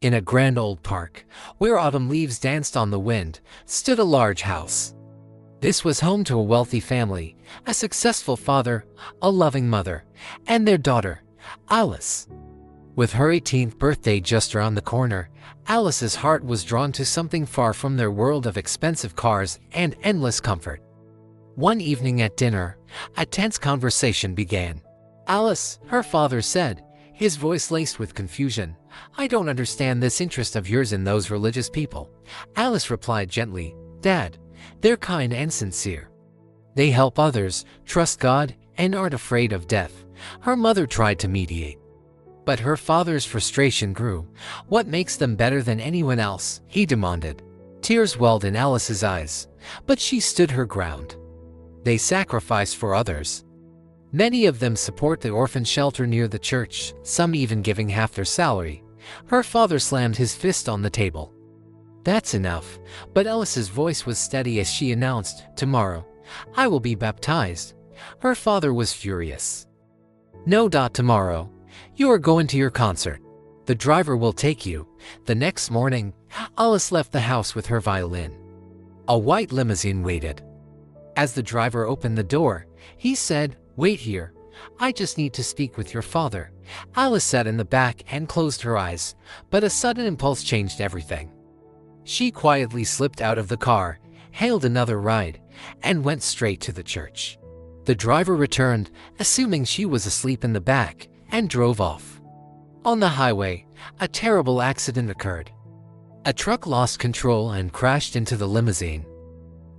In a grand old park, where autumn leaves danced on the wind, stood a large house. This was home to a wealthy family, a successful father, a loving mother, and their daughter, Alice. With her 18th birthday just around the corner, Alice's heart was drawn to something far from their world of expensive cars and endless comfort. One evening at dinner, a tense conversation began. "Alice," her father said, his voice laced with confusion, "I don't understand this interest of yours in those religious people." Alice replied gently, "Dad, they're kind and sincere. They help others, trust God, and aren't afraid of death." Her mother tried to mediate, but her father's frustration grew. "What makes them better than anyone else?" he demanded. Tears welled in Alice's eyes, but she stood her ground. "They sacrifice for others. Many of them support the orphan shelter near the church, some even giving half their salary." Her father slammed his fist on the table. "That's enough." But Alice's voice was steady as she announced, "Tomorrow, I will be baptized." Her father was furious. "No, tomorrow. You are going to your concert. The driver will take you." The next morning, Alice left the house with her violin. A white limousine waited. As the driver opened the door, he said, "Wait here. I just need to speak with your father." Alice sat in the back and closed her eyes, but a sudden impulse changed everything. She quietly slipped out of the car, hailed another ride, and went straight to the church. The driver returned, assuming she was asleep in the back, and drove off. On the highway, a terrible accident occurred. A truck lost control and crashed into the limousine.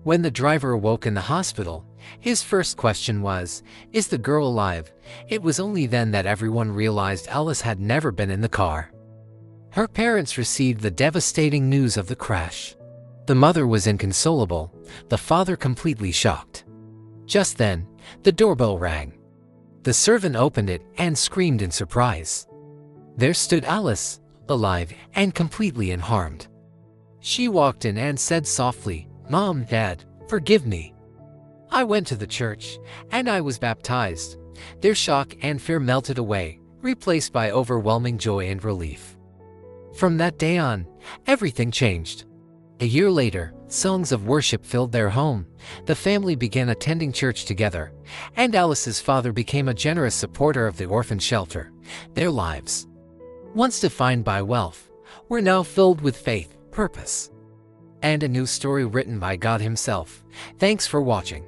When the driver awoke in the hospital, his first question was, "Is the girl alive?" It was only then that everyone realized Alice had never been in the car. Her parents received the devastating news of the crash. The mother was inconsolable, the father completely shocked. Just then, the doorbell rang. The servant opened it and screamed in surprise. There stood Alice, alive and completely unharmed. She walked in and said softly, "Mom, Dad, forgive me. I went to the church, and I was baptized." Their shock and fear melted away, replaced by overwhelming joy and relief. From that day on, everything changed. A year later, songs of worship filled their home, the family began attending church together, and Alice's father became a generous supporter of the orphan shelter. Their lives, once defined by wealth, were now filled with faith, purpose, and a new story written by God Himself. Thanks for watching.